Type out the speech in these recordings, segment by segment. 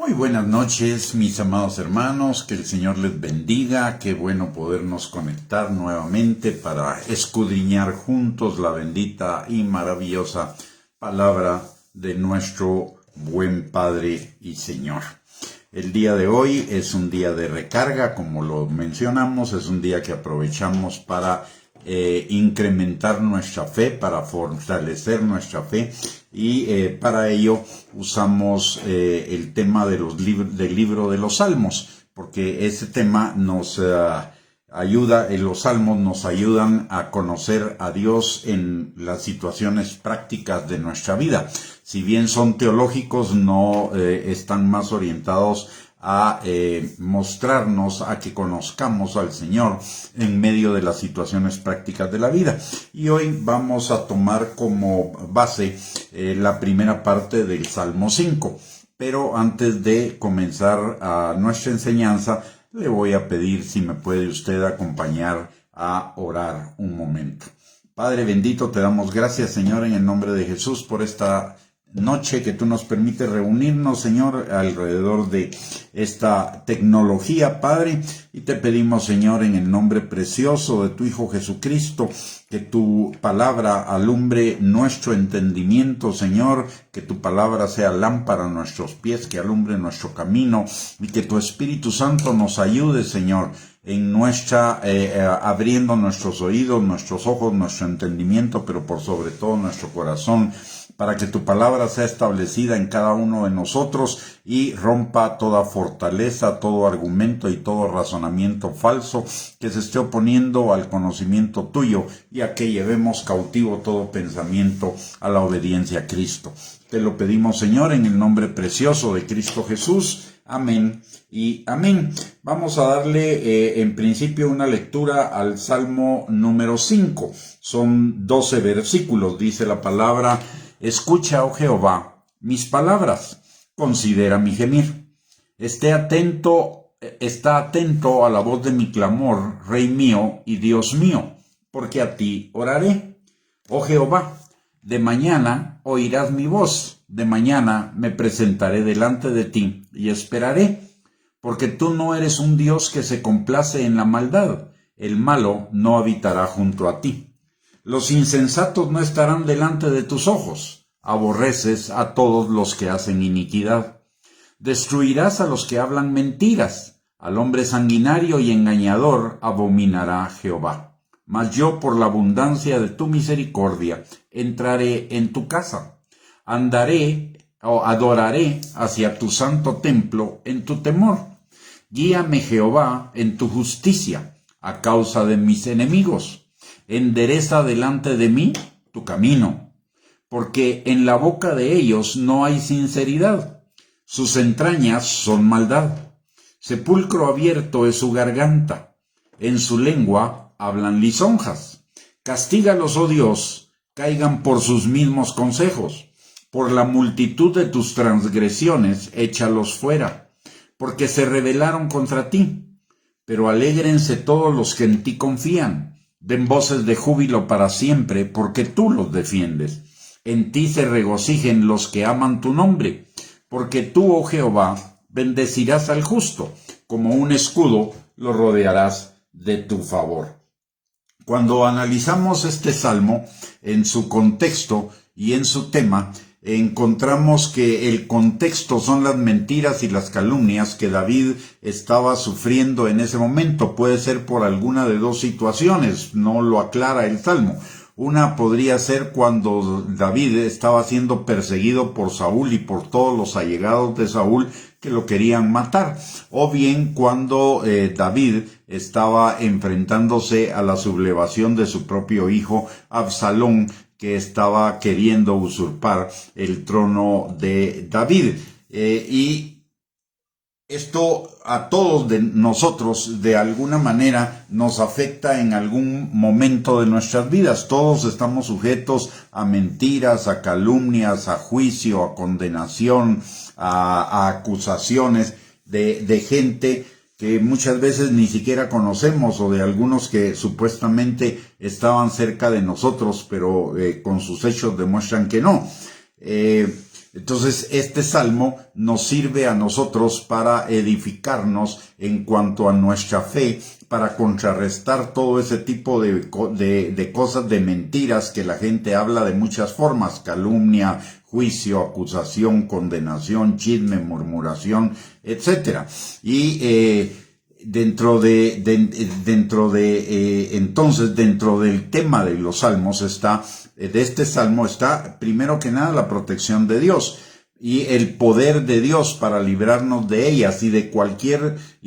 Muy buenas noches, mis amados hermanos, que el Señor les bendiga, qué bueno podernos conectar nuevamente para escudriñar juntos la bendita y maravillosa palabra de nuestro buen Padre y Señor. El día de hoy es un día de recarga, como lo mencionamos, es un día que aprovechamos para incrementar nuestra fe, para fortalecer nuestra fe y para ello usamos el tema de del libro de los Salmos, porque ese tema nos ayuda, los Salmos nos ayudan a conocer a Dios en las situaciones prácticas de nuestra vida. Si bien son teológicos, no están más orientados a mostrarnos, a que conozcamos al Señor en medio de las situaciones prácticas de la vida. Y hoy vamos a tomar como base la primera parte del Salmo 5. Pero antes de comenzar nuestra enseñanza, le voy a pedir si me puede usted acompañar a orar un momento. Padre bendito, te damos gracias, Señor, en el nombre de Jesús, por esta noche que tú nos permites reunirnos, Señor, alrededor de esta tecnología, Padre, y te pedimos, Señor, en el nombre precioso de tu Hijo Jesucristo, que tu palabra alumbre nuestro entendimiento, Señor, que tu palabra sea lámpara a nuestros pies, que alumbre nuestro camino, y que tu Espíritu Santo nos ayude, Señor, en abriendo nuestros oídos, nuestros ojos, nuestro entendimiento, pero por sobre todo nuestro corazón, para que tu palabra sea establecida en cada uno de nosotros y rompa toda fortaleza, todo argumento y todo razonamiento falso que se esté oponiendo al conocimiento tuyo, y a que llevemos cautivo todo pensamiento a la obediencia a Cristo. Te lo pedimos, Señor, en el nombre precioso de Cristo Jesús. Amén y amén. Vamos a darle en principio una lectura al Salmo número 5. Son 12 versículos. Dice la palabra: Escucha, oh Jehová, mis palabras, considera mi gemir. Está atento a la voz de mi clamor, Rey mío y Dios mío, porque a ti oraré. Oh Jehová, de mañana oirás mi voz, de mañana me presentaré delante de ti y esperaré, porque tú no eres un Dios que se complace en la maldad, el malo no habitará junto a ti. Los insensatos no estarán delante de tus ojos, aborreces a todos los que hacen iniquidad. Destruirás a los que hablan mentiras, al hombre sanguinario y engañador abominará Jehová. Mas yo, por la abundancia de tu misericordia, entraré en tu casa. Adoraré hacia tu santo templo en tu temor. Guíame, Jehová, en tu justicia, a causa de mis enemigos. Endereza delante de mí tu camino, porque en la boca de ellos no hay sinceridad. Sus entrañas son maldad. Sepulcro abierto es su garganta. En su lengua hablan lisonjas. Castígalos, oh Dios, caigan por sus mismos consejos. Por la multitud de tus transgresiones, échalos fuera, porque se rebelaron contra ti. Pero alégrense todos los que en ti confían. Den voces de júbilo para siempre, porque tú los defiendes. En ti se regocijen los que aman tu nombre, porque tú, oh Jehová, bendecirás al justo, como un escudo lo rodearás de tu favor. Cuando analizamos este salmo en su contexto y en su tema, encontramos que el contexto son las mentiras y las calumnias que David estaba sufriendo en ese momento. Puede ser por alguna de dos situaciones, no lo aclara el Salmo. Una podría ser cuando David estaba siendo perseguido por Saúl y por todos los allegados de Saúl que lo querían matar, o bien cuando David estaba enfrentándose a la sublevación de su propio hijo Absalón, que estaba queriendo usurpar el trono de David. Y esto a todos de nosotros de alguna manera nos afecta en algún momento de nuestras vidas. Todos estamos sujetos a mentiras, a calumnias, a juicio, a condenación, a acusaciones de gente que muchas veces ni siquiera conocemos, o de algunos que supuestamente estaban cerca de nosotros, pero con sus hechos demuestran que no. Entonces, este salmo nos sirve a nosotros para edificarnos en cuanto a nuestra fe, para contrarrestar todo ese tipo de cosas, de mentiras que la gente habla de muchas formas: calumnia, juicio, acusación, condenación, chisme, murmuración, etcétera. Y entonces, dentro del tema de los salmos de este salmo está, primero que nada, la protección de Dios y el poder de Dios para librarnos de ellas y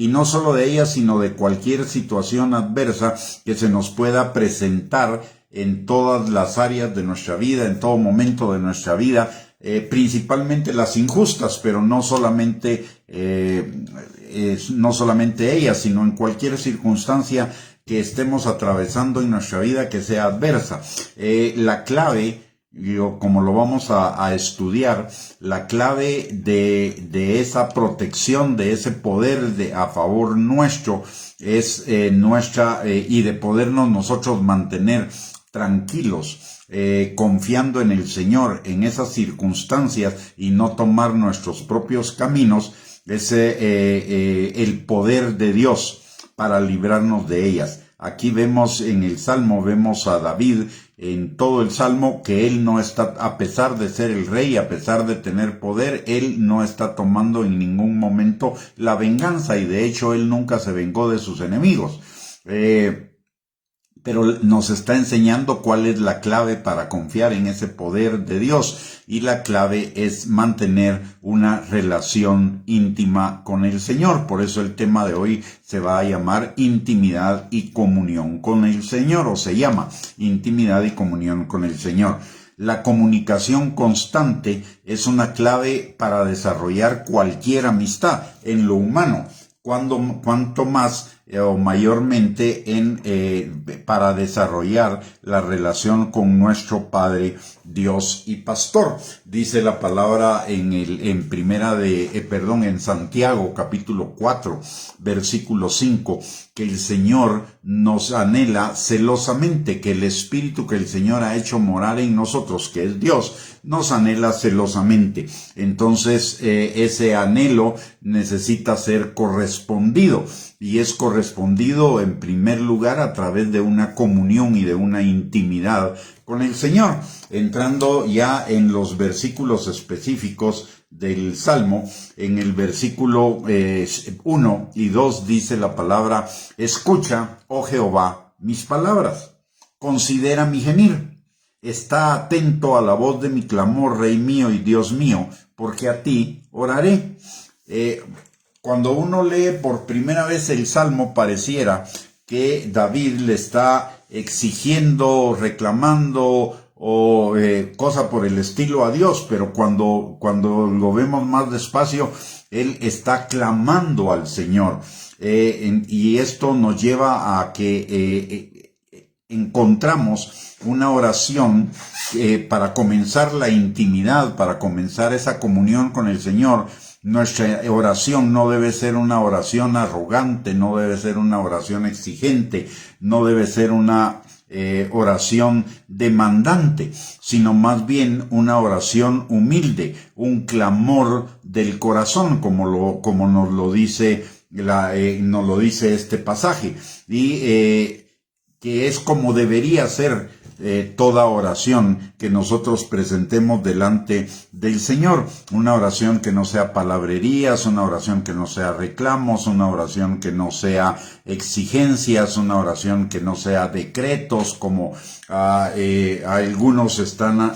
no solo de ellas, sino de cualquier situación adversa que se nos pueda presentar en todas las áreas de nuestra vida, en todo momento de nuestra vida, principalmente las injustas, pero no solamente ellas, sino en cualquier circunstancia que estemos atravesando en nuestra vida que sea adversa. La clave, como lo vamos a estudiar, la clave de esa protección, de ese poder a favor nuestro, es y de podernos nosotros mantener tranquilos, confiando en el Señor en esas circunstancias y no tomar nuestros propios caminos, es el poder de Dios para librarnos de ellas. Aquí vemos en el Salmo, vemos a David en todo el Salmo que él no está, a pesar de ser el rey, a pesar de tener poder, él no está tomando en ningún momento la venganza, y de hecho él nunca se vengó de sus enemigos. Pero nos está enseñando cuál es la clave para confiar en ese poder de Dios, y la clave es mantener una relación íntima con el Señor. Por eso el tema de hoy se va a llamar intimidad y comunión con el Señor, o se llama intimidad y comunión con el Señor. La comunicación constante es una clave para desarrollar cualquier amistad en lo humano, cuanto más o mayormente para desarrollar la relación con nuestro Padre, Dios y Pastor. Dice la palabra en Santiago capítulo 4, versículo 5, que el Señor nos anhela celosamente, que el Espíritu que el Señor ha hecho morar en nosotros, que es Dios, nos anhela celosamente. Entonces, ese anhelo necesita ser correspondido, y es correspondido en primer lugar a través de una comunión y de una intimidad con el Señor. Entrando ya en los versículos específicos del Salmo, en el versículo 1 y 2 dice la palabra: escucha, oh Jehová, mis palabras, considera mi gemir, está atento a la voz de mi clamor, Rey mío y Dios mío, porque a ti oraré. Cuando uno lee por primera vez el Salmo, pareciera que David le está exigiendo, reclamando o cosa por el estilo a Dios, pero cuando lo vemos más despacio, él está clamando al Señor, y esto nos lleva a que encontramos una oración para comenzar la intimidad, para comenzar esa comunión con el Señor. Nuestra oración no debe ser una oración arrogante, no debe ser una oración exigente, no debe ser una oración demandante, sino más bien una oración humilde, un clamor del corazón, como nos lo dice este pasaje, y que es como debería ser toda oración que nosotros presentemos delante del Señor. Una oración que no sea palabrerías, una oración que no sea reclamos, una oración que no sea exigencias, una oración que no sea decretos, como algunos están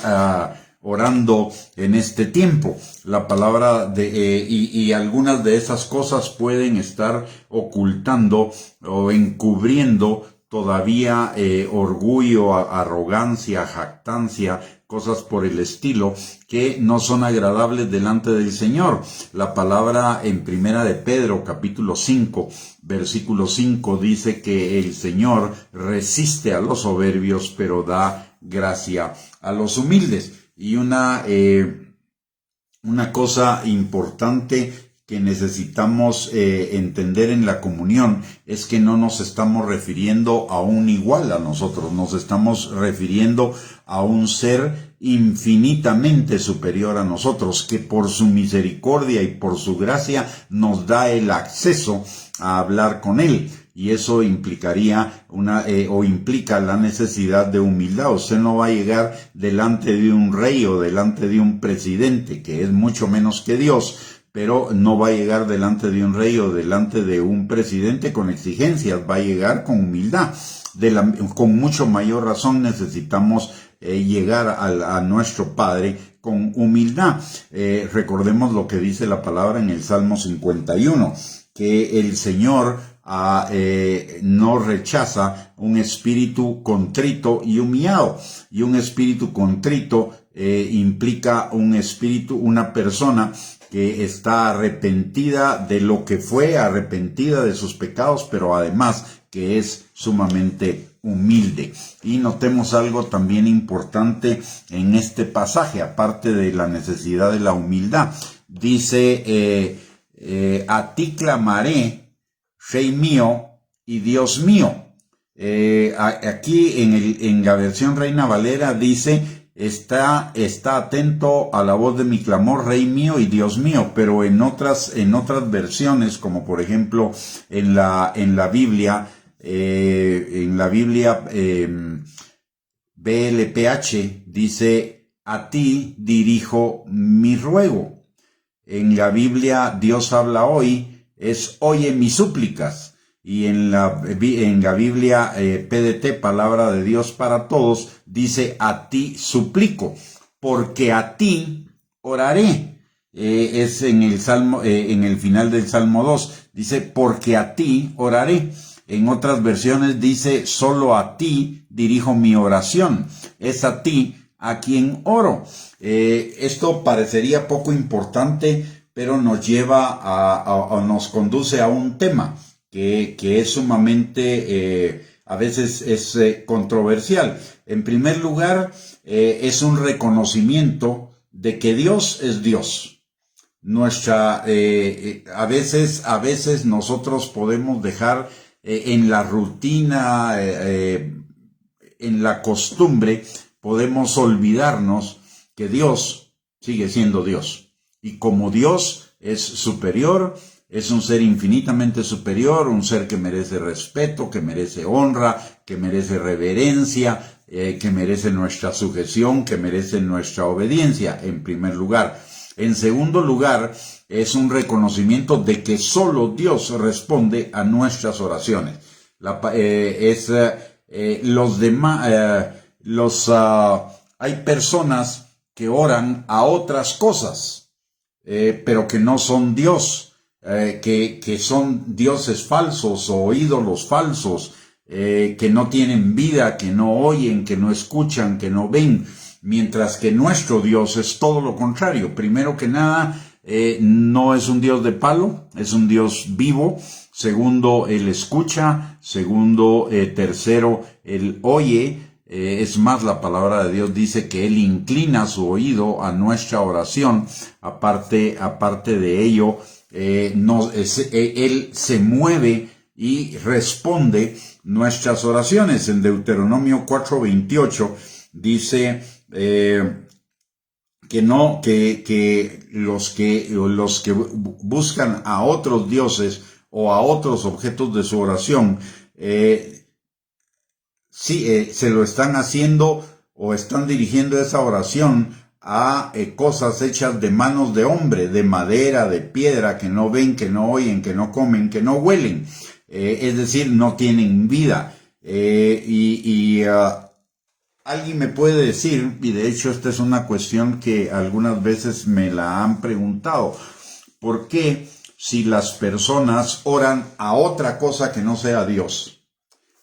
orando en este tiempo. La palabra y algunas de esas cosas pueden estar ocultando o encubriendo todavía orgullo, arrogancia, jactancia, cosas por el estilo que no son agradables delante del Señor. La palabra en Primera de Pedro, capítulo 5, versículo 5, dice que el Señor resiste a los soberbios, pero da gracia a los humildes. Y una cosa importante que necesitamos entender en la comunión es que no nos estamos refiriendo a un igual a nosotros, nos estamos refiriendo a un ser infinitamente superior a nosotros, que por su misericordia y por su gracia nos da el acceso a hablar con Él. Y eso implicaría implica la necesidad de humildad. Usted no va a llegar delante de un rey o delante de un presidente, que es mucho menos que Dios, pero no va a llegar delante de un rey o delante de un presidente con exigencias, va a llegar con humildad. Con mucho mayor razón necesitamos llegar a nuestro Padre con humildad. Recordemos lo que dice la palabra en el Salmo 51, que el Señor no rechaza un espíritu contrito y humillado. Y un espíritu contrito implica una persona que está arrepentida de lo que fue, arrepentida de sus pecados, pero además que es sumamente humilde. Y notemos algo también importante en este pasaje, aparte de la necesidad de la humildad. Dice, a ti clamaré, Rey mío y Dios mío. Aquí en la versión Reina Valera dice, está atento a la voz de mi clamor, Rey mío y Dios mío, pero en otras versiones, como por ejemplo en la Biblia, BLPH dice, a ti dirijo mi ruego. En la Biblia Dios habla hoy es oye mis súplicas. Y en la Biblia PDT, Palabra de Dios para Todos, dice a ti suplico, porque a ti oraré. Es en el Salmo, en el final del Salmo 2, dice porque a ti oraré. En otras versiones dice solo a ti dirijo mi oración. Es a ti a quien oro. Esto parecería poco importante, pero nos lleva nos conduce a un tema que es sumamente, a veces es controversial. En primer lugar, es un reconocimiento de que Dios es Dios. A veces nosotros podemos dejar en la rutina, en la costumbre, podemos olvidarnos que Dios sigue siendo Dios. Y como Dios es superior, es un ser infinitamente superior, un ser que merece respeto, que merece honra, que merece reverencia, que merece nuestra sujeción, que merece nuestra obediencia, en primer lugar. En segundo lugar, es un reconocimiento de que solo Dios responde a nuestras oraciones. Hay personas que oran a otras cosas, pero que no son Dios. Que son dioses falsos o ídolos falsos, que no tienen vida, que no oyen, que no escuchan, que no ven, mientras que nuestro Dios es todo lo contrario. Primero que nada, no es un Dios de palo, es un Dios vivo. Segundo, Él escucha. Segundo, tercero, Él oye. Es más, la palabra de Dios dice que Él inclina su oído a nuestra oración. Aparte de ello, Él se mueve y responde nuestras oraciones. En Deuteronomio 4:28 dice que los que buscan a otros dioses o a otros objetos de su oración, se lo están haciendo o están dirigiendo esa oración a cosas hechas de manos de hombre, de madera, de piedra, que no ven, que no oyen, que no comen, que no huelen. Es decir, no tienen vida. Alguien me puede decir, y de hecho esta es una cuestión que algunas veces me la han preguntado, ¿por qué si las personas oran a otra cosa que no sea Dios?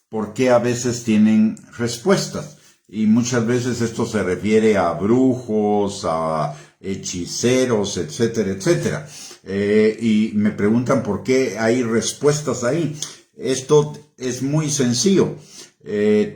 ¿Por qué a veces tienen respuestas? Y muchas veces esto se refiere a brujos, a hechiceros, etcétera, etcétera. Y me preguntan por qué hay respuestas ahí. Esto es muy sencillo. Hay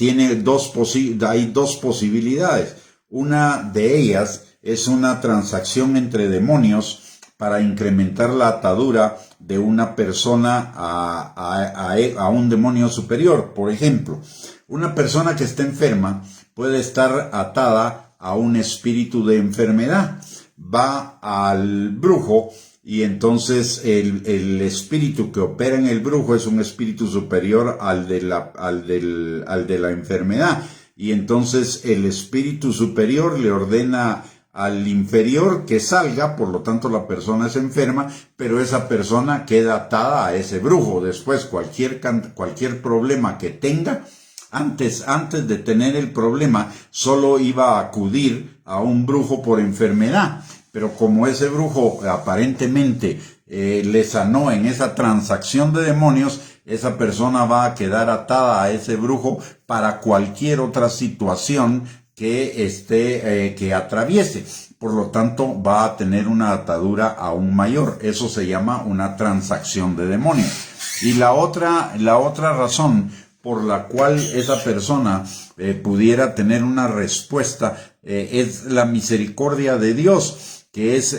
dos posibilidades. Una de ellas es una transacción entre demonios para incrementar la atadura de una persona a un demonio superior. Por ejemplo, una persona que está enferma puede estar atada a un espíritu de enfermedad. Va al brujo y entonces el espíritu que opera en el brujo es un espíritu superior al de la enfermedad. Y entonces el espíritu superior le ordena al inferior que salga, por lo tanto la persona es enferma, pero esa persona queda atada a ese brujo. Después cualquier problema que tenga, antes de tener el problema, solo iba a acudir a un brujo por enfermedad. Pero como ese brujo aparentemente le sanó en esa transacción de demonios, esa persona va a quedar atada a ese brujo para cualquier otra situación que atraviese. Por lo tanto, va a tener una atadura aún mayor. Eso se llama una transacción de demonios. Y la otra razón por la cual esa persona pudiera tener una respuesta es la misericordia de Dios, que es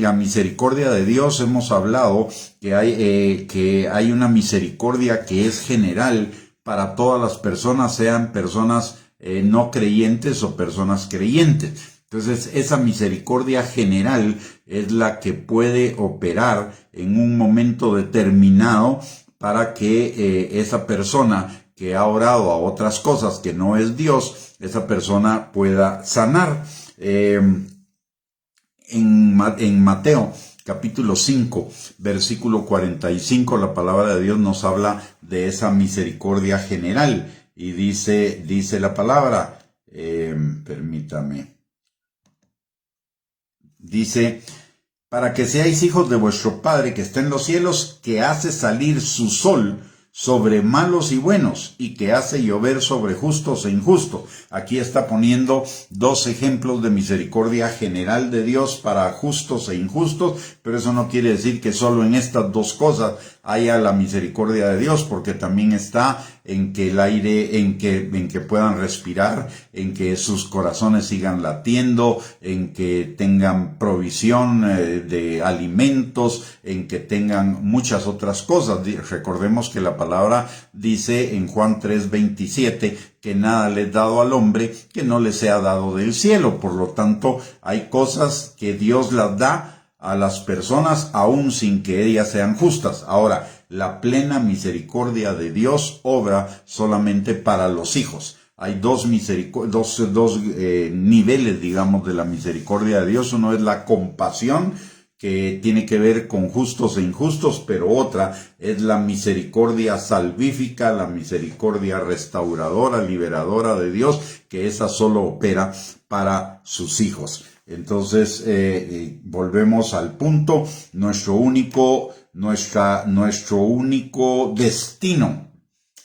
la misericordia de Dios. Hemos hablado que hay una misericordia que es general para todas las personas, sean personas no creyentes o personas creyentes. Entonces, esa misericordia general es la que puede operar en un momento determinado para que esa persona que ha orado a otras cosas que no es Dios, esa persona pueda sanar. En Mateo capítulo 5, versículo 45, la palabra de Dios nos habla de esa misericordia general. Y dice la palabra, dice, para que seáis hijos de vuestro Padre que está en los cielos, que hace salir su sol sobre malos y buenos, y que hace llover sobre justos e injustos. Aquí está poniendo dos ejemplos de misericordia general de Dios para justos e injustos, pero eso no quiere decir que solo en estas dos cosas haya la misericordia de Dios, porque también está en que el aire, en que puedan respirar, en que sus corazones sigan latiendo, en que tengan provisión de alimentos, en que tengan muchas otras cosas. Recordemos que la palabra dice en Juan 3:27 que nada le es dado al hombre que no le sea dado del cielo. Por lo tanto, hay cosas que Dios las da a las personas aún sin que ellas sean justas. Ahora, la plena misericordia de Dios obra solamente para los hijos. Hay dos niveles, digamos, de la misericordia de Dios. Uno es la compasión, que tiene que ver con justos e injustos, pero otra es la misericordia salvífica, la misericordia restauradora, liberadora de Dios, que esa solo opera para sus hijos. Entonces, volvemos al punto. Nuestro único destino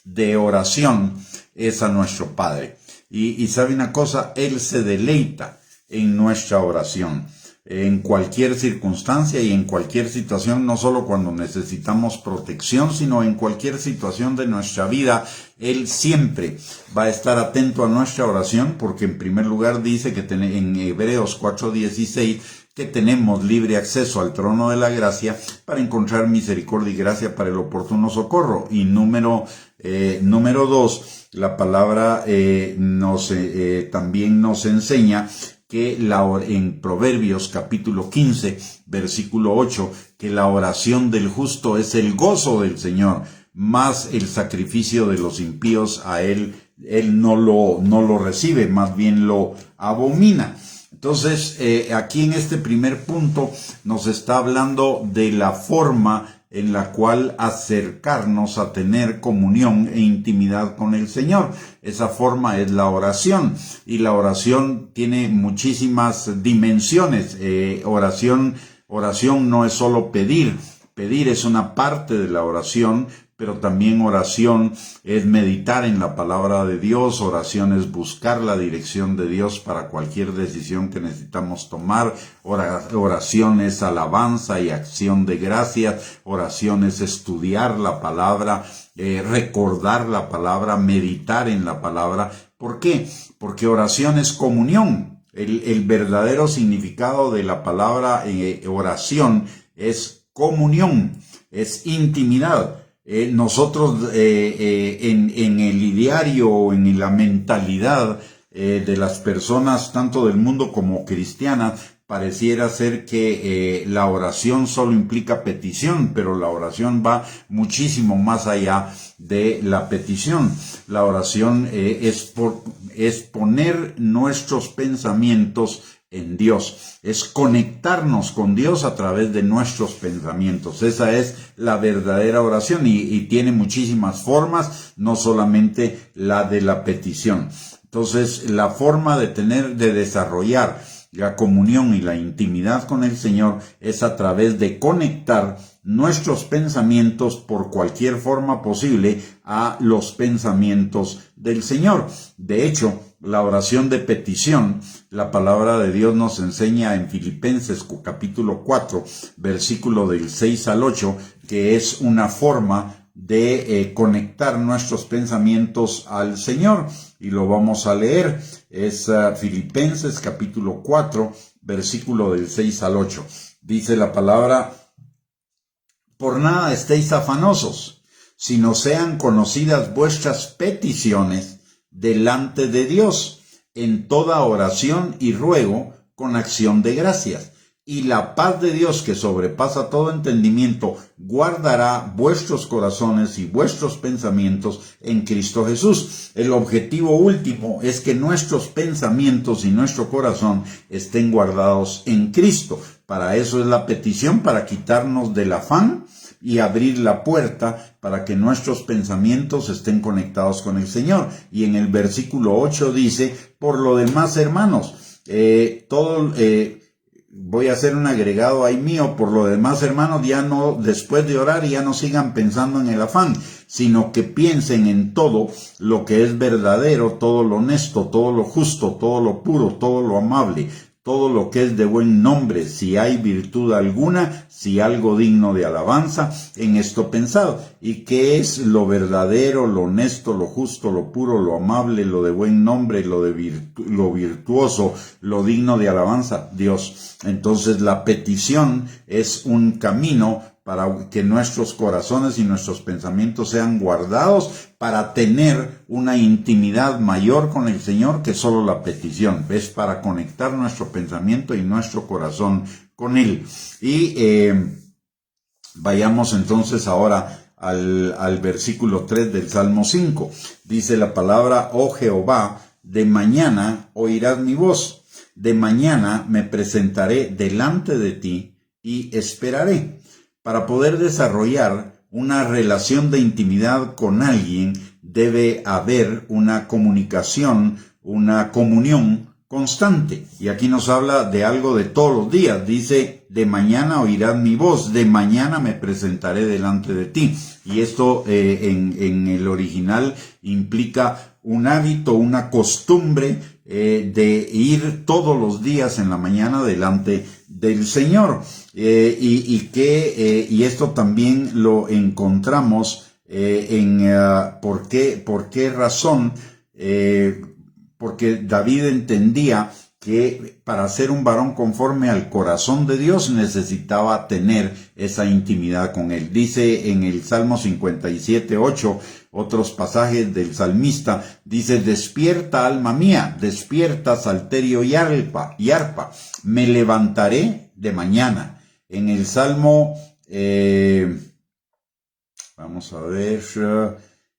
de oración es a nuestro Padre. Y sabe una cosa, Él se deleita en nuestra oración, en cualquier circunstancia y en cualquier situación, no solo cuando necesitamos protección, sino en cualquier situación de nuestra vida. Él siempre va a estar atento a nuestra oración, porque en primer lugar dice que en Hebreos 4:16 que tenemos libre acceso al trono de la gracia para encontrar misericordia y gracia para el oportuno socorro. Y número 2, la palabra también nos enseña que en Proverbios capítulo 15, versículo 8, que la oración del justo es el gozo del Señor, más el sacrificio de los impíos a él no lo recibe, más bien lo abomina. Entonces, aquí en este primer punto nos está hablando de la forma en la cual acercarnos a tener comunión e intimidad con el Señor. Esa forma es la oración, y la oración tiene muchísimas dimensiones. Oración no es solo pedir. Pedir es una parte de la oración, pero también oración es meditar en la palabra de Dios. Oración es buscar la dirección de Dios para cualquier decisión que necesitamos tomar. Oración es alabanza y acción de gracias. Oración es estudiar la palabra, recordar la palabra, meditar en la palabra. ¿Por qué? Porque oración es comunión. El verdadero significado de la palabra oración es comunión, es intimidad. Nosotros en el ideario, en la mentalidad de las personas, tanto del mundo como cristianas, pareciera ser que la oración solo implica petición, pero la oración va muchísimo más allá de la petición. La oración es poner nuestros pensamientos en Dios, es conectarnos con Dios a través de nuestros pensamientos. Esa es la verdadera oración y tiene muchísimas formas, no solamente la de la petición. Entonces, la forma de desarrollar la comunión y la intimidad con el Señor es a través de conectar nuestros pensamientos por cualquier forma posible a los pensamientos del Señor. De hecho, la oración de petición, la palabra de Dios nos enseña en Filipenses capítulo 4, versículo del 6 al 8, que es una forma de conectar nuestros pensamientos al Señor, y lo vamos a leer. Es Filipenses capítulo 4, versículo del 6 al 8. Dice la palabra: por nada estéis afanosos, sino sean conocidas vuestras peticiones delante de Dios, en toda oración y ruego con acción de gracias. Y la paz de Dios, que sobrepasa todo entendimiento, guardará vuestros corazones y vuestros pensamientos en Cristo Jesús. El objetivo último es que nuestros pensamientos y nuestro corazón estén guardados en Cristo. Para eso es la petición, para quitarnos del afán y abrir la puerta para que nuestros pensamientos estén conectados con el Señor. Y en el versículo 8 dice: por lo demás, hermanos, voy a hacer un agregado ahí mío. Por lo demás, hermanos, ya no, después de orar, ya no sigan pensando en el afán, sino que piensen en todo lo que es verdadero, todo lo honesto, todo lo justo, todo lo puro, todo lo amable, todo lo que es de buen nombre, si hay virtud alguna, si algo digno de alabanza, en esto pensad. ¿Y qué es lo verdadero, lo honesto, lo justo, lo puro, lo amable, lo de buen nombre, lo virtuoso, lo digno de alabanza? Dios. Entonces la petición es un camino para que nuestros corazones y nuestros pensamientos sean guardados, para tener una intimidad mayor con el Señor que solo la petición. Es para conectar nuestro pensamiento y nuestro corazón con Él. Y vayamos entonces ahora al versículo 3 del Salmo 5. Dice la palabra: oh Jehová, de mañana oirás mi voz, de mañana me presentaré delante de ti y esperaré. Para poder desarrollar una relación de intimidad con alguien, debe haber una comunicación, una comunión constante. Y aquí nos habla de algo de todos los días. Dice: de mañana oirás mi voz, de mañana me presentaré delante de ti. Y esto en el original implica un hábito, una costumbre de ir todos los días en la mañana delante del Señor. Y esto también lo encontramos ¿por qué razón? Porque David entendía que para ser un varón conforme al corazón de Dios necesitaba tener esa intimidad con Él. Dice en el Salmo 57:8, otros pasajes del salmista, dice: despierta, alma mía, despierta, salterio y arpa, me levantaré de mañana. En el Salmo, vamos a ver,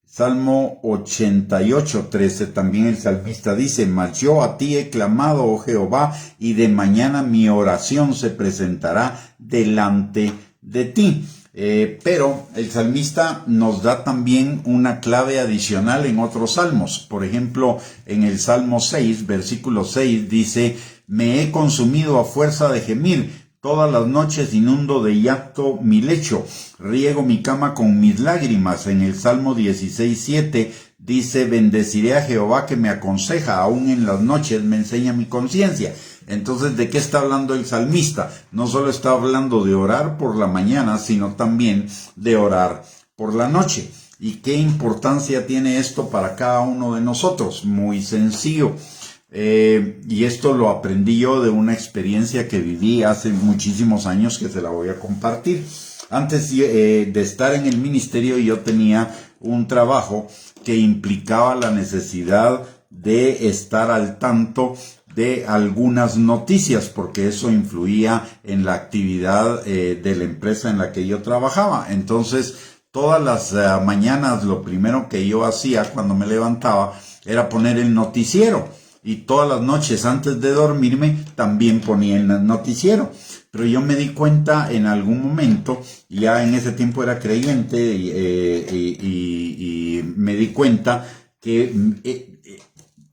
Salmo 88:13, también el salmista dice: mas yo a ti he clamado, oh Jehová, y de mañana mi oración se presentará delante de ti. Pero el salmista nos da también una clave adicional en otros salmos. Por ejemplo, en el Salmo 6, versículo 6, dice: me he consumido a fuerza de gemir, todas las noches inundo de llanto mi lecho, riego mi cama con mis lágrimas. En el Salmo 16:7 dice: bendeciré a Jehová que me aconseja, aún en las noches me enseña mi conciencia. Entonces, ¿de qué está hablando el salmista? No solo está hablando de orar por la mañana, sino también de orar por la noche. ¿Y qué importancia tiene esto para cada uno de nosotros? Muy sencillo. Y esto lo aprendí yo de una experiencia que viví hace muchísimos años, que se la voy a compartir. Antes de estar en el ministerio, yo tenía un trabajo que implicaba la necesidad de estar al tanto de algunas noticias, porque eso influía en la actividad de la empresa en la que yo trabajaba. Entonces, todas las mañanas lo primero que yo hacía cuando me levantaba era poner el noticiero, y todas las noches antes de dormirme también ponía el noticiero. Pero yo me di cuenta en algún momento, ya en ese tiempo era creyente, y me di cuenta que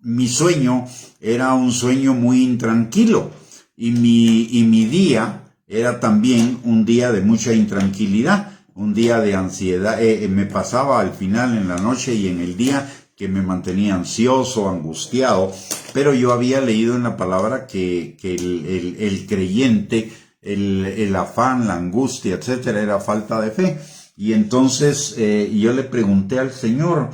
mi sueño era un sueño muy intranquilo, y mi día era también un día de mucha intranquilidad, un día de ansiedad. Me pasaba al final en la noche y en el día que me mantenía ansioso, angustiado, pero yo había leído en la palabra que el creyente, el afán, la angustia, etcétera, era falta de fe. Y entonces yo le pregunté al Señor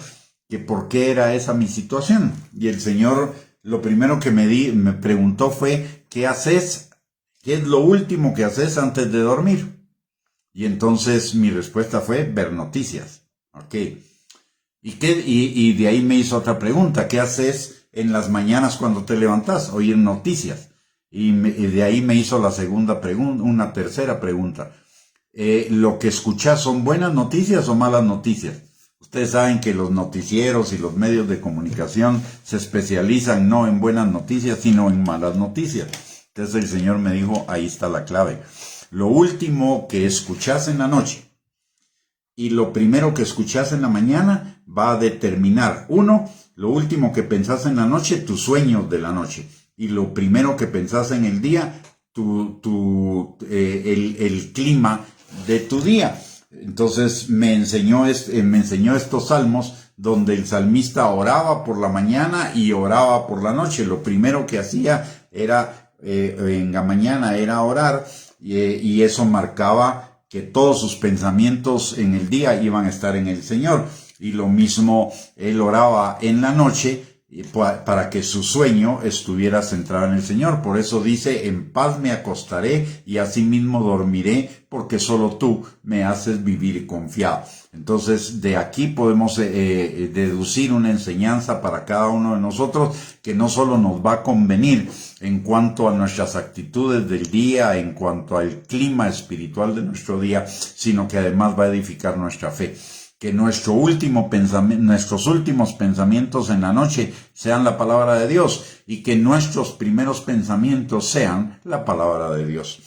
que por qué era esa mi situación. Y el Señor, lo primero que me preguntó fue, ¿qué haces? ¿Qué es lo último que haces antes de dormir? Y entonces mi respuesta fue ver noticias. Ok. Y de ahí me hizo otra pregunta. ¿Qué haces en las mañanas cuando te levantas? Oír noticias. Y de ahí me hizo la segunda pregunta, una tercera pregunta. ¿Lo que escuchas son buenas noticias o malas noticias? Ustedes saben que los noticieros y los medios de comunicación se especializan no en buenas noticias, sino en malas noticias. Entonces el Señor me dijo, ahí está la clave. Lo último que escuchas en la noche y lo primero que escuchas en la mañana va a determinar, uno, lo último que pensás en la noche, tus sueños de la noche, y lo primero que pensás en el día, el clima de tu día. Entonces me enseñó estos salmos donde el salmista oraba por la mañana y oraba por la noche. Lo primero que hacía era en la mañana era orar, y eso marcaba que todos sus pensamientos en el día iban a estar en el Señor. Y lo mismo él oraba en la noche para que su sueño estuviera centrado en el Señor. Por eso dice, en paz me acostaré y asimismo dormiré, porque solo tú me haces vivir confiado. Entonces, de aquí podemos deducir una enseñanza para cada uno de nosotros que no solo nos va a convenir en cuanto a nuestras actitudes del día, en cuanto al clima espiritual de nuestro día, sino que además va a edificar nuestra fe. Que nuestros últimos pensamientos en la noche sean la palabra de Dios, y que nuestros primeros pensamientos sean la palabra de Dios.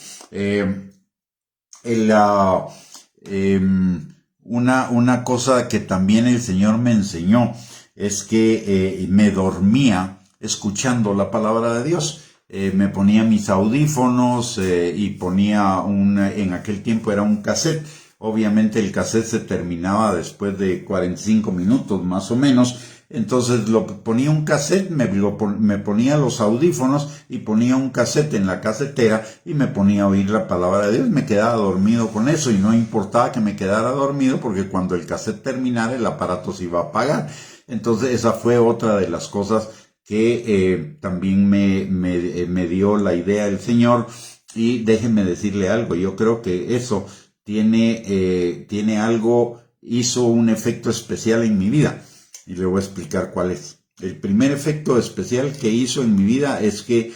Una cosa que también el Señor me enseñó es que me dormía escuchando la palabra de Dios. Me ponía mis audífonos y ponía en aquel tiempo era un cassette. Obviamente el cassette se terminaba después de 45 minutos más o menos. Entonces ponía un cassette, me ponía los audífonos y ponía un cassette en la casetera y me ponía a oír la palabra de Dios. Me quedaba dormido con eso y no importaba que me quedara dormido, porque cuando el cassette terminara el aparato se iba a apagar. Entonces esa fue otra de las cosas que también me dio la idea el Señor. Y déjenme decirle algo, yo creo que eso tiene algo, hizo un efecto especial en mi vida, y le voy a explicar cuál es. El primer efecto especial que hizo en mi vida es que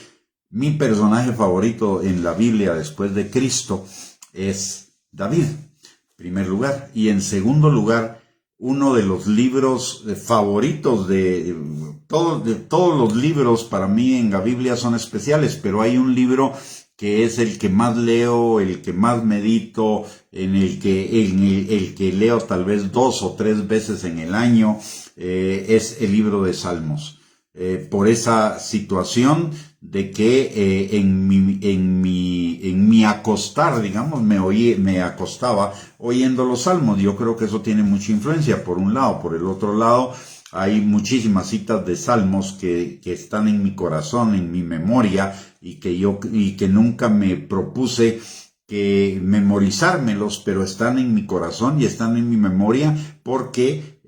mi personaje favorito en la Biblia después de Cristo es David, en primer lugar, y en segundo lugar, uno de los libros favoritos de todos los libros para mí en la Biblia son especiales, pero hay un libro que es el que más leo, el que más medito, el que leo tal vez 2 o 3 veces en el año, es el libro de Salmos. Por esa situación de que en mi acostar, digamos, me acostaba oyendo los Salmos. Yo creo que eso tiene mucha influencia, por un lado. Por el otro lado, hay muchísimas citas de Salmos que están en mi corazón, en mi memoria, y que nunca me propuse que memorizármelos, pero están en mi corazón y están en mi memoria porque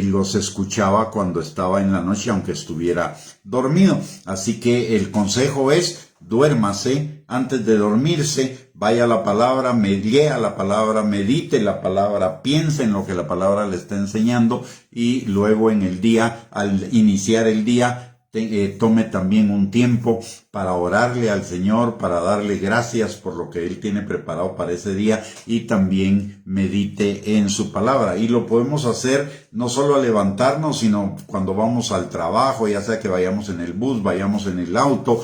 los escuchaba cuando estaba en la noche, aunque estuviera dormido. Así que el consejo es: duérmase antes de dormirse, vaya a la palabra, lea la palabra, medite la palabra, piense en lo que la palabra le está enseñando y luego en el día, al iniciar el día, tome también un tiempo para orarle al Señor, para darle gracias por lo que Él tiene preparado para ese día y también medite en su palabra. Y lo podemos hacer no solo al levantarnos, sino cuando vamos al trabajo, ya sea que vayamos en el bus, vayamos en el auto.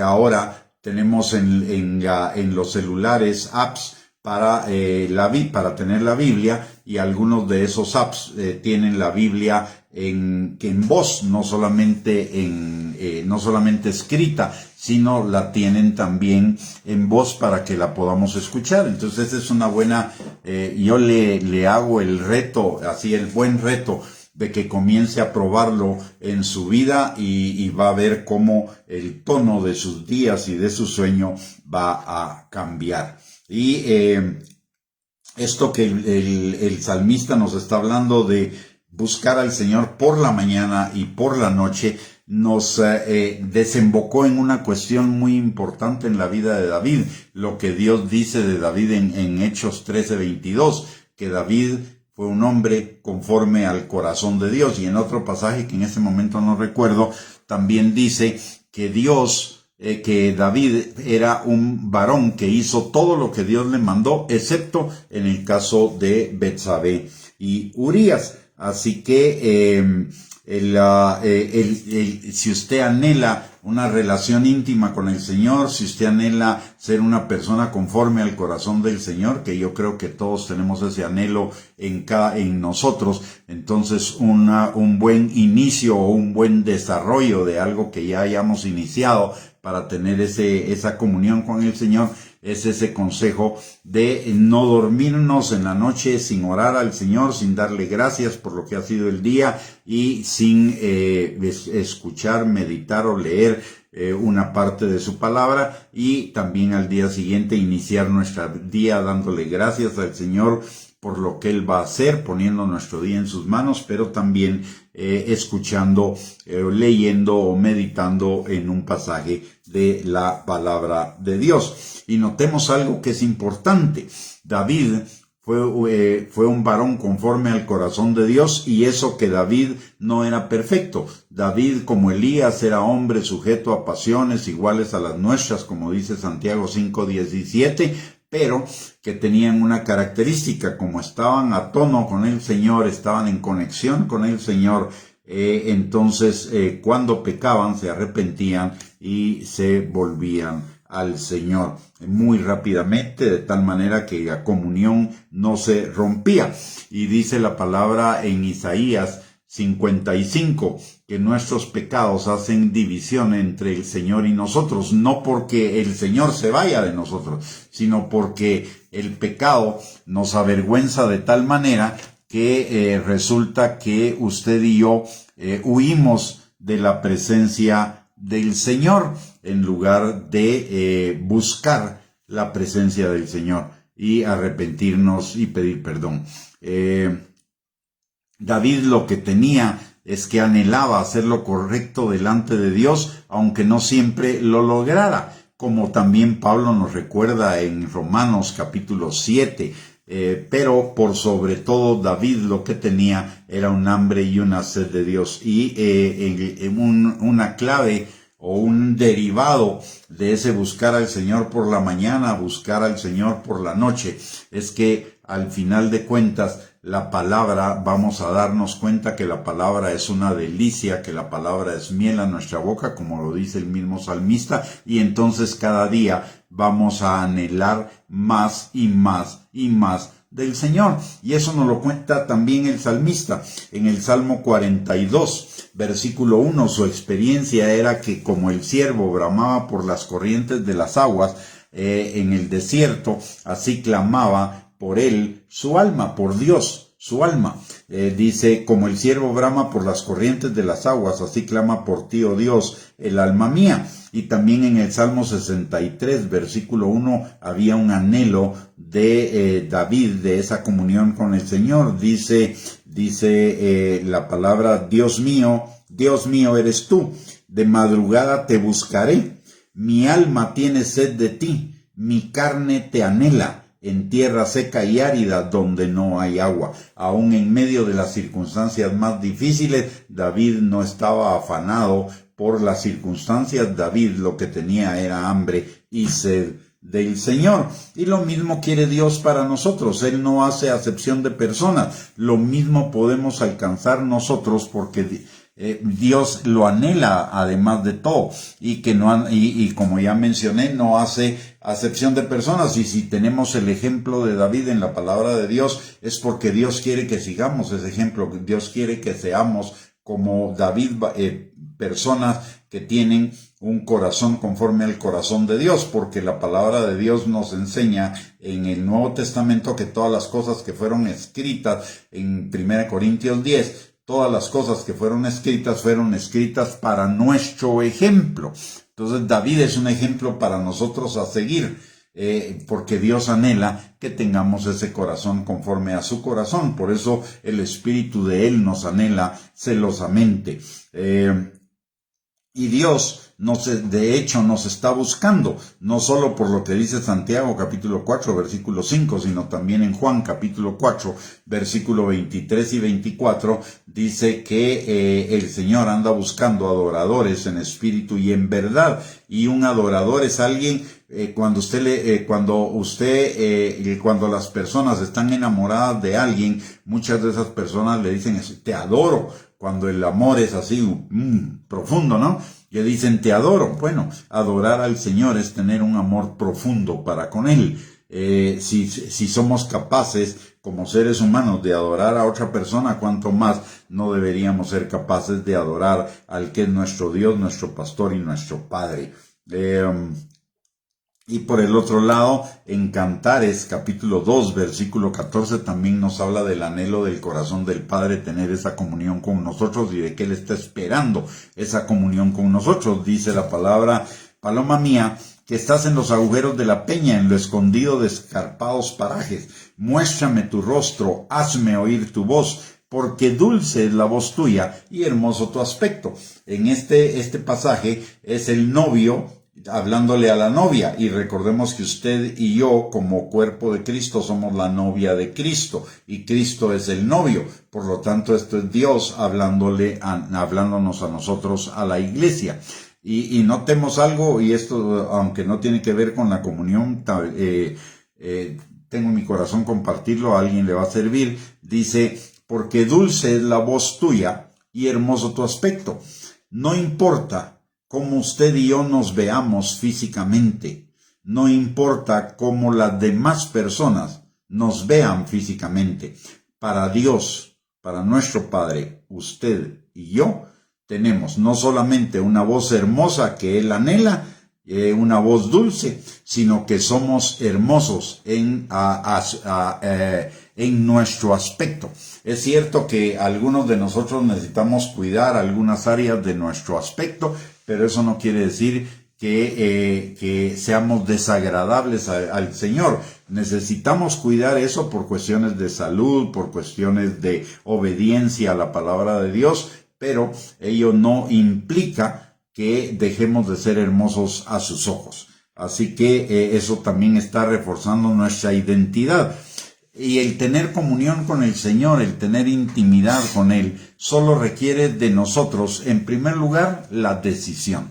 Ahora tenemos en los celulares apps para tener la Biblia, y algunos de esos apps tienen la Biblia en voz, no solamente escrita, sino la tienen también en voz para que la podamos escuchar. Entonces esa es una buena, yo le hago el reto, así el buen reto, de que comience a probarlo en su vida y va a ver cómo el tono de sus días y de su sueño va a cambiar. Y esto que el salmista nos está hablando de buscar al Señor por la mañana y por la noche, nos desembocó en una cuestión muy importante en la vida de David. Lo que Dios dice de David en Hechos 13:22, que David fue un hombre conforme al corazón de Dios. Y en otro pasaje que en ese momento no recuerdo, también dice que que David era un varón que hizo todo lo que Dios le mandó, excepto en el caso de Betsabé y Urías. Así que si usted anhela una relación íntima con el Señor, si usted anhela ser una persona conforme al corazón del Señor, que yo creo que todos tenemos ese anhelo en nosotros, entonces un buen inicio o un buen desarrollo de algo que ya hayamos iniciado para tener esa comunión con el Señor, es ese consejo de no dormirnos en la noche sin orar al Señor, sin darle gracias por lo que ha sido el día y sin escuchar, meditar o leer una parte de su palabra, y también al día siguiente iniciar nuestro día dándole gracias al Señor por lo que Él va a hacer, poniendo nuestro día en sus manos, pero también escuchando, leyendo o meditando en un pasaje de la palabra de Dios. Y notemos algo que es importante. David fue un varón conforme al corazón de Dios, y eso que David no era perfecto. David, como Elías, era hombre sujeto a pasiones iguales a las nuestras, como dice Santiago 5:17, pero que tenían una característica: como estaban a tono con el Señor, estaban en conexión con el Señor, entonces cuando pecaban se arrepentían y se volvían al Señor muy rápidamente, de tal manera que la comunión no se rompía. Y dice la palabra en Isaías 55 que nuestros pecados hacen división entre el Señor y nosotros, no porque el Señor se vaya de nosotros, sino porque el pecado nos avergüenza de tal manera que resulta que usted y yo huimos de la presencia del Señor en lugar de buscar la presencia del Señor y arrepentirnos y pedir perdón. David lo que tenía es que anhelaba hacer lo correcto delante de Dios, aunque no siempre lo lograra, como también Pablo nos recuerda en Romanos capítulo 7. Pero por sobre todo David lo que tenía era un hambre y una sed de Dios, y una clave o un derivado de ese buscar al Señor por la mañana, buscar al Señor por la noche, es que al final de cuentas la palabra, vamos a darnos cuenta que la palabra es una delicia, que la palabra es miel a nuestra boca, como lo dice el mismo salmista, y entonces cada día vamos a anhelar más y más y más del Señor. Y eso nos lo cuenta también el salmista. En el Salmo 42, versículo 1, su experiencia era que como el ciervo bramaba por las corrientes de las aguas en el desierto, así clamaba por él su alma, por Dios su alma. Dice, como el ciervo brama por las corrientes de las aguas, así clama por ti, oh Dios, el alma mía. Y también en el Salmo 63, versículo 1, había un anhelo de David, de esa comunión con el Señor. Dice la palabra: Dios mío eres tú, de madrugada te buscaré, mi alma tiene sed de ti, mi carne te anhela en tierra seca y árida donde no hay agua. Aún en medio de las circunstancias más difíciles, David no estaba afanado por las circunstancias. David lo que tenía era hambre y sed del Señor. Y lo mismo quiere Dios para nosotros. Él no hace acepción de personas. Lo mismo podemos alcanzar nosotros porque Dios lo anhela además de todo, y que no y como ya mencioné, no hace acepción de personas. Y si tenemos el ejemplo de David en la palabra de Dios, es porque Dios quiere que sigamos ese ejemplo. Dios quiere que seamos como David, personas que tienen un corazón conforme al corazón de Dios, porque la palabra de Dios nos enseña en el Nuevo Testamento que todas las cosas que fueron escritas en 1 Corintios 10, todas las cosas que fueron escritas para nuestro ejemplo. Entonces David es un ejemplo para nosotros a seguir, porque Dios anhela que tengamos ese corazón conforme a su corazón. Por eso el Espíritu de Él nos anhela celosamente. Y Dios de hecho nos está buscando, no solo por lo que dice Santiago capítulo 4 versículo 5, sino también en Juan capítulo 4 versículo 23 y 24, dice que el Señor anda buscando adoradores en espíritu y en verdad. Y un adorador es alguien, cuando las personas están enamoradas de alguien, muchas de esas personas le dicen, te adoro. Cuando el amor es así, profundo, ¿no? Que dicen, te adoro. Bueno, adorar al Señor es tener un amor profundo para con Él. Si somos capaces, como seres humanos, de adorar a otra persona, cuánto más no deberíamos ser capaces de adorar al que es nuestro Dios, nuestro pastor y nuestro Padre. Y por el otro lado, en Cantares, capítulo 2, versículo 14, también nos habla del anhelo del corazón del Padre tener esa comunión con nosotros y de que Él está esperando esa comunión con nosotros. Dice la palabra, paloma mía, que estás en los agujeros de la peña, en lo escondido de escarpados parajes. Muéstrame tu rostro, hazme oír tu voz, porque dulce es la voz tuya y hermoso tu aspecto. En este pasaje es el novio hablándole a la novia, y recordemos que usted y yo como cuerpo de Cristo somos la novia de Cristo y Cristo es el novio. Por lo tanto, esto es Dios hablándonos a nosotros, a la iglesia. Y notemos algo, y esto, aunque no tiene que ver con la comunión, tengo en mi corazón compartirlo, a alguien le va a servir. Dice, porque dulce es la voz tuya y hermoso tu aspecto. No importa cómo usted y yo nos veamos físicamente, no importa cómo las demás personas nos vean físicamente. Para Dios, para nuestro Padre, usted y yo tenemos no solamente una voz hermosa que Él anhela, una voz dulce, sino que somos hermosos en nuestro aspecto. Es cierto que algunos de nosotros necesitamos cuidar algunas áreas de nuestro aspecto, pero eso no quiere decir que seamos desagradables al Señor. Necesitamos cuidar eso por cuestiones de salud, por cuestiones de obediencia a la palabra de Dios, pero ello no implica que dejemos de ser hermosos a sus ojos. Así que eso también está reforzando nuestra identidad. Y el tener comunión con el Señor, el tener intimidad con Él, solo requiere de nosotros, en primer lugar, la decisión.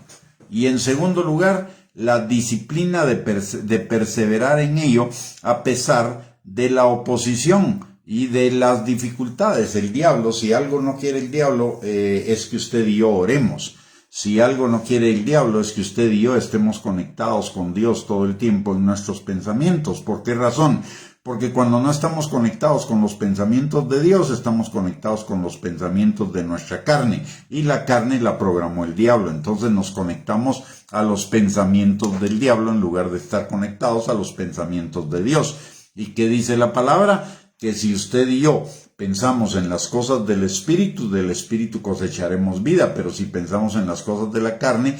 Y en segundo lugar, la disciplina de perseverar en ello a pesar de la oposición y de las dificultades. El diablo, si algo no quiere el diablo, es que usted y yo oremos. Si algo no quiere el diablo, es que usted y yo estemos conectados con Dios todo el tiempo en nuestros pensamientos. ¿Por qué razón? Porque cuando no estamos conectados con los pensamientos de Dios, estamos conectados con los pensamientos de nuestra carne. Y la carne la programó el diablo. Entonces nos conectamos a los pensamientos del diablo en lugar de estar conectados a los pensamientos de Dios. ¿Y qué dice la palabra? Que si usted y yo pensamos en las cosas del Espíritu cosecharemos vida. Pero si pensamos en las cosas de la carne,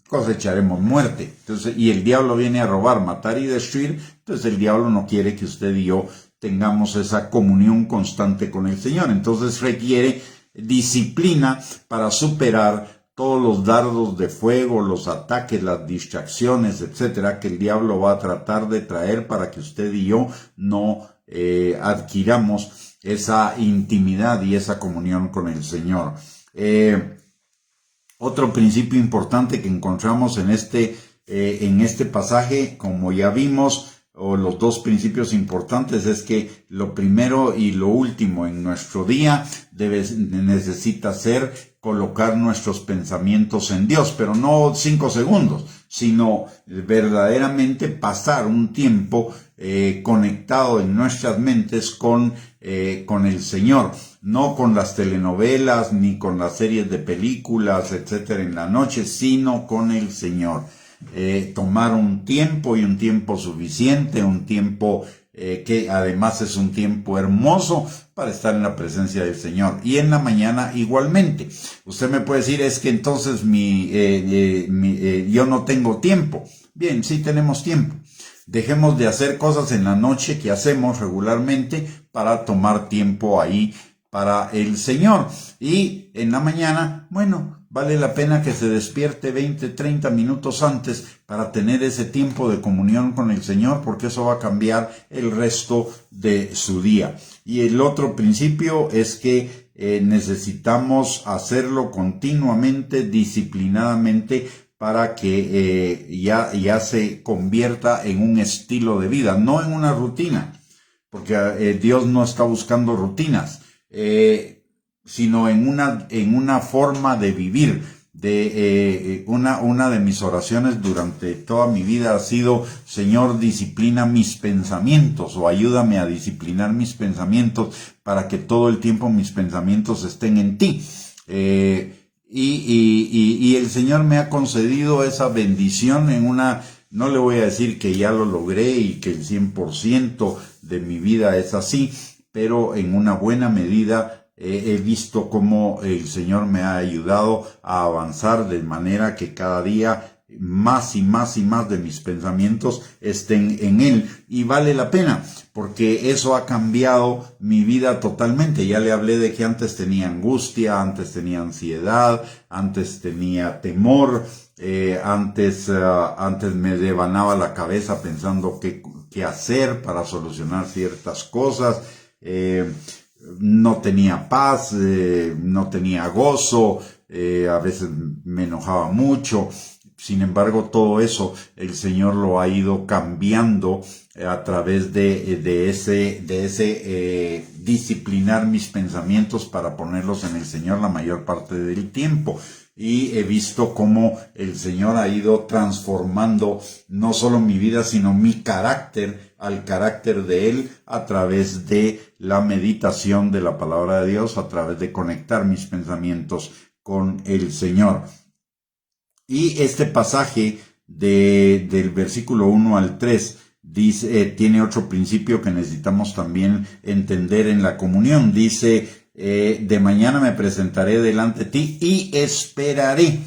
cosecharemos muerte. Entonces, y el diablo viene a robar, matar y destruir. Entonces el diablo no quiere que usted y yo tengamos esa comunión constante con el Señor. Entonces requiere disciplina para superar todos los dardos de fuego, los ataques, las distracciones, etcétera, que el diablo va a tratar de traer para que usted y yo no adquiramos esa intimidad y esa comunión con el Señor. Otro principio importante que encontramos en este pasaje, como ya vimos, o los dos principios importantes, es que lo primero y lo último en nuestro día necesita ser colocar nuestros pensamientos en Dios, pero no 5 segundos, sino verdaderamente pasar un tiempo conectado en nuestras mentes con el Señor, no con las telenovelas ni con las series de películas, etcétera, en la noche, sino con el Señor. Tomar un tiempo y un tiempo suficiente, un tiempo que además es un tiempo hermoso para estar en la presencia del Señor. Y en la mañana igualmente. Usted me puede decir, es que entonces yo no tengo tiempo. Bien, sí tenemos tiempo. Dejemos de hacer cosas en la noche que hacemos regularmente para tomar tiempo ahí para el Señor. Y en la mañana, bueno, vale la pena que se despierte 20, 30 minutos antes para tener ese tiempo de comunión con el Señor, porque eso va a cambiar el resto de su día. Y el otro principio es que necesitamos hacerlo continuamente, disciplinadamente, para que ya se convierta en un estilo de vida, no en una rutina, porque Dios no está buscando rutinas, sino en una forma de vivir. Una de mis oraciones durante toda mi vida ha sido: Señor, disciplina mis pensamientos, o ayúdame a disciplinar mis pensamientos para que todo el tiempo mis pensamientos estén en ti. Y el Señor me ha concedido esa bendición no le voy a decir que ya lo logré y que el 100% de mi vida es así, pero en una buena medida he visto cómo el Señor me ha ayudado a avanzar de manera que cada día más y más y más de mis pensamientos estén en Él. Y vale la pena, porque eso ha cambiado mi vida totalmente. Ya le hablé de que antes tenía angustia, antes tenía ansiedad, antes tenía temor, antes me devanaba la cabeza pensando qué hacer para solucionar ciertas cosas. No tenía paz, no tenía gozo, a veces me enojaba mucho. Sin embargo, todo eso el Señor lo ha ido cambiando a través de ese disciplinar mis pensamientos para ponerlos en el Señor la mayor parte del tiempo. Y he visto cómo el Señor ha ido transformando no solo mi vida, sino mi carácter al carácter de Él a través de la meditación de la palabra de Dios, a través de conectar mis pensamientos con el Señor. Y este pasaje del versículo 1 al 3 tiene otro principio que necesitamos también entender en la comunión. Dice: de mañana me presentaré delante de ti y esperaré.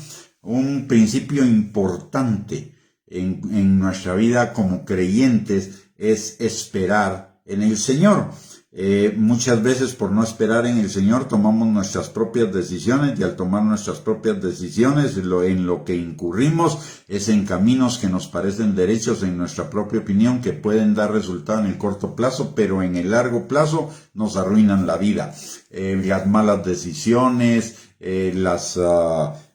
Un principio importante en nuestra vida como creyentes es esperar en el Señor. Muchas veces, por no esperar en el Señor, tomamos nuestras propias decisiones, y al tomar nuestras propias decisiones, en lo que incurrimos es en caminos que nos parecen derechos en nuestra propia opinión, que pueden dar resultado en el corto plazo, pero en el largo plazo nos arruinan la vida. Las malas decisiones,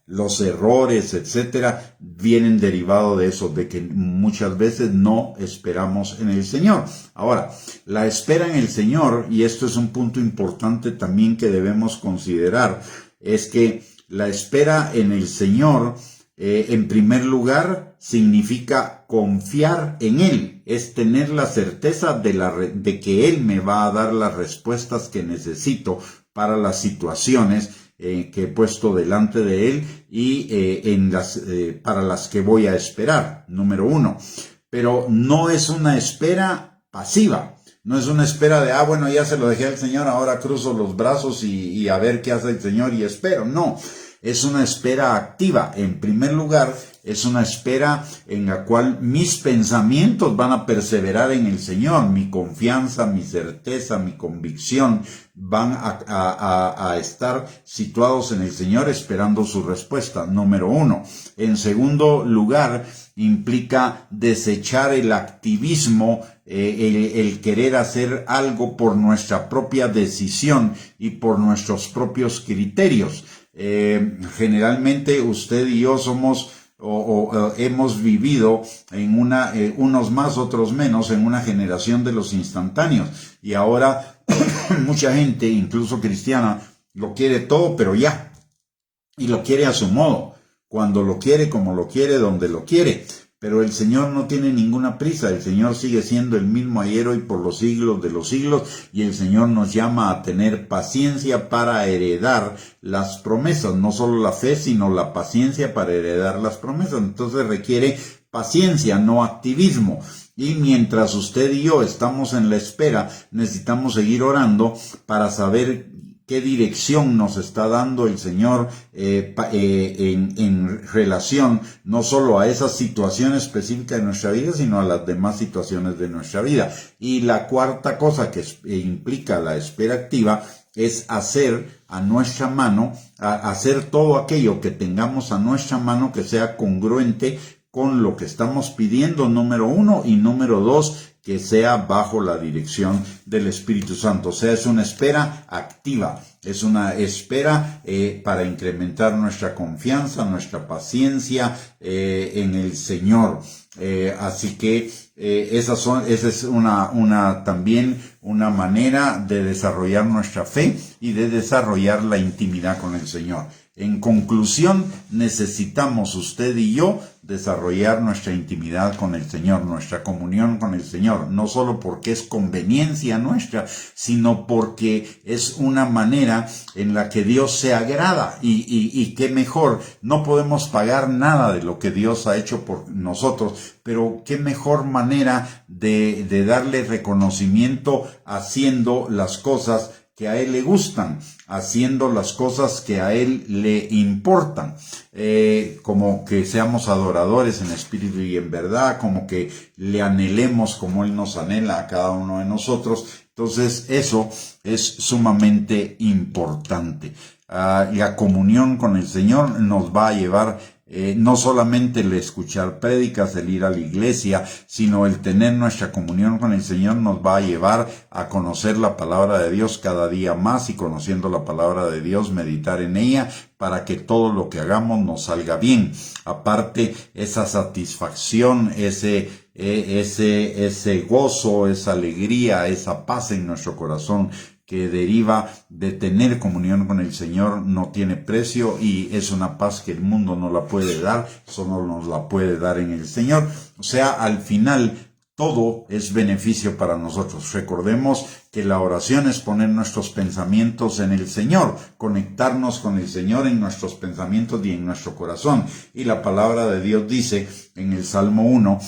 los errores, etcétera, vienen derivados de eso, de que muchas veces no esperamos en el Señor. Ahora, la espera en el Señor, y esto es un punto importante también que debemos considerar, es que la espera en el Señor, en primer lugar, significa confiar en Él, es tener la certeza de que Él me va a dar las respuestas que necesito para las situaciones que he puesto delante de Él y para las que voy a esperar, número 1. Pero no es una espera pasiva, no es una espera de, bueno, ya se lo dejé al Señor, ahora cruzo los brazos y a ver qué hace el Señor y espero. No, Es una espera activa. En primer lugar, es una espera en la cual mis pensamientos van a perseverar en el Señor. Mi confianza, mi certeza, mi convicción van a estar situados en el Señor esperando su respuesta. Número 1. En segundo lugar, implica desechar el activismo, el querer hacer algo por nuestra propia decisión y por nuestros propios criterios. Generalmente usted y yo somos hemos vivido en unos más, otros menos, en una generación de los instantáneos. Y ahora mucha gente, incluso cristiana, lo quiere todo, pero ya. Y lo quiere a su modo, cuando lo quiere, como lo quiere, donde lo quiere. Pero el Señor no tiene ninguna prisa. El Señor sigue siendo el mismo ayer, hoy, por los siglos de los siglos. Y el Señor nos llama a tener paciencia para heredar las promesas. No solo la fe, sino la paciencia para heredar las promesas. Entonces requiere paciencia, no activismo. Y mientras usted y yo estamos en la espera, necesitamos seguir orando para saber qué dirección nos está dando el Señor en relación no solo a esa situación específica de nuestra vida, sino a las demás situaciones de nuestra vida. Y la cuarta cosa que implica la espera activa es hacer a nuestra mano, hacer todo aquello que tengamos a nuestra mano que sea congruente con lo que estamos pidiendo, número 1, y número 2, que sea bajo la dirección del Espíritu Santo. O sea, es una espera activa, es una espera para incrementar nuestra confianza, nuestra paciencia en el Señor. Así que esa es también una manera de desarrollar nuestra fe y de desarrollar la intimidad con el Señor. En conclusión, necesitamos usted y yo desarrollar nuestra intimidad con el Señor, nuestra comunión con el Señor, no solo porque es conveniencia nuestra, sino porque es una manera en la que Dios se agrada y qué mejor. No podemos pagar nada de lo que Dios ha hecho por nosotros, pero qué mejor manera de darle reconocimiento haciendo las cosas que a Él le gustan, haciendo las cosas que a Él le importan, como que seamos adoradores en espíritu y en verdad, como que le anhelemos como Él nos anhela a cada uno de nosotros. Entonces eso es sumamente importante. La comunión con el Señor nos va a llevar no solamente el escuchar prédicas, el ir a la iglesia, sino el tener nuestra comunión con el Señor nos va a llevar a conocer la palabra de Dios cada día más, y conociendo la palabra de Dios, meditar en ella para que todo lo que hagamos nos salga bien. Aparte, esa satisfacción, ese gozo, esa alegría, esa paz en nuestro corazón que deriva de tener comunión con el Señor no tiene precio, y es una paz que el mundo no la puede dar, solo nos la puede dar en el Señor. O sea, al final todo es beneficio para nosotros. Recordemos que la oración es poner nuestros pensamientos en el Señor, conectarnos con el Señor en nuestros pensamientos y en nuestro corazón. Y la palabra de Dios dice en el Salmo 1,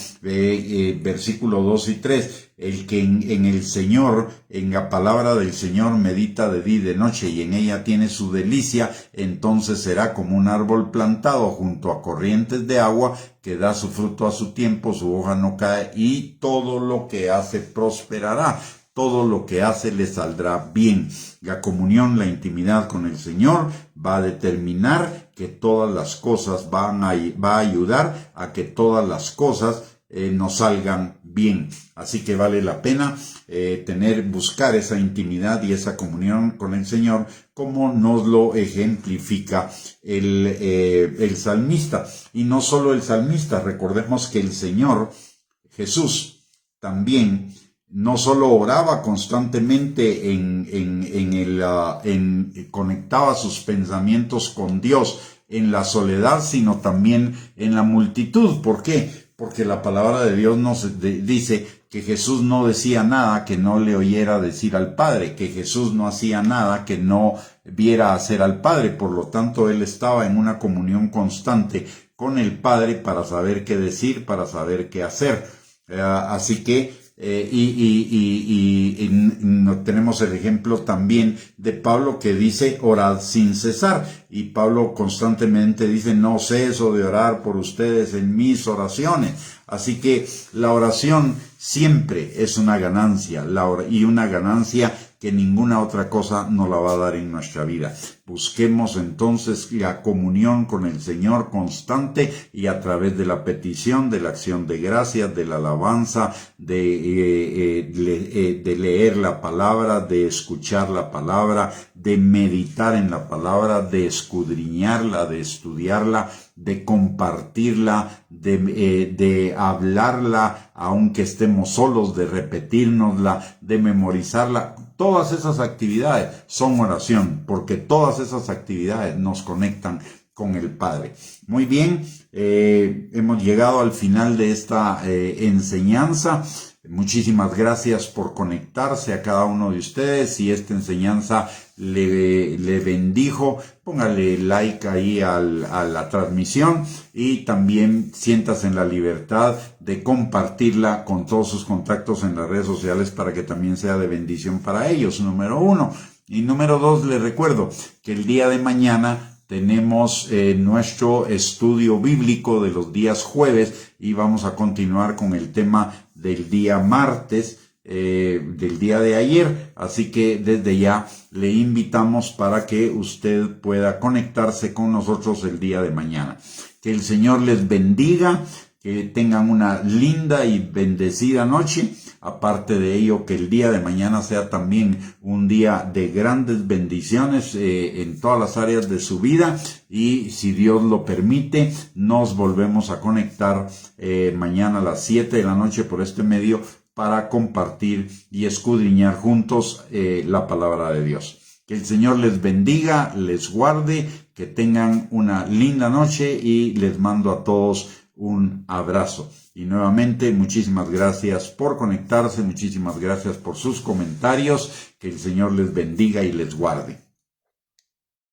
versículo 2 y 3, el que en el Señor, en la palabra del Señor medita de día y de noche, y en ella tiene su delicia, entonces será como un árbol plantado junto a corrientes de agua, que da su fruto a su tiempo, su hoja no cae, y todo lo que hace prosperará. Todo lo que hace le saldrá bien. La comunión, la intimidad con el Señor va a determinar que todas las cosas va a ayudar a que todas las cosas nos salgan bien. Así que vale la pena buscar esa intimidad y esa comunión con el Señor, como nos lo ejemplifica el salmista. Y no solo el salmista, recordemos que el Señor Jesús también no solo oraba constantemente conectaba sus pensamientos con Dios en la soledad, sino también en la multitud. ¿Por qué? Porque la palabra de Dios dice que Jesús no decía nada que no le oyera decir al Padre, que Jesús no hacía nada que no viera hacer al Padre. Por lo tanto, Él estaba en una comunión constante con el Padre para saber qué decir, para saber qué hacer. Así que Tenemos el ejemplo también de Pablo que dice orad sin cesar, y Pablo constantemente dice no ceso de orar por ustedes en mis oraciones. Así que la oración siempre es una ganancia, y una ganancia que ninguna otra cosa nos la va a dar en nuestra vida. Busquemos entonces la comunión con el Señor constante, y a través de la petición, de la acción de gracias, de la alabanza, de leer la palabra, de escuchar la palabra, de meditar en la palabra, de escudriñarla, de estudiarla, de compartirla, de hablarla aunque estemos solos, de repetírnosla, de memorizarla. Todas esas actividades son oración, porque todas esas actividades nos conectan con el Padre. Muy bien, hemos llegado al final de esta enseñanza. Muchísimas gracias por conectarse a cada uno de ustedes. Si esta enseñanza le bendijo, póngale like ahí a la transmisión, y también siéntase en la libertad de compartirla con todos sus contactos en las redes sociales para que también sea de bendición para ellos, número 1. Y número 2, les recuerdo que el día de mañana tenemos nuestro estudio bíblico de los días jueves, y vamos a continuar con el tema del día martes, del día de ayer. Así que desde ya le invitamos para que usted pueda conectarse con nosotros el día de mañana. Que el Señor les bendiga, que tengan una linda y bendecida noche. Aparte de ello, que el día de mañana sea también un día de grandes bendiciones en todas las áreas de su vida, y si Dios lo permite, nos volvemos a conectar mañana a las 7 de la noche por este medio para compartir y escudriñar juntos la palabra de Dios. Que el Señor les bendiga, les guarde, que tengan una linda noche, y les mando a todos un abrazo. Y nuevamente, muchísimas gracias por conectarse, muchísimas gracias por sus comentarios. Que el Señor les bendiga y les guarde.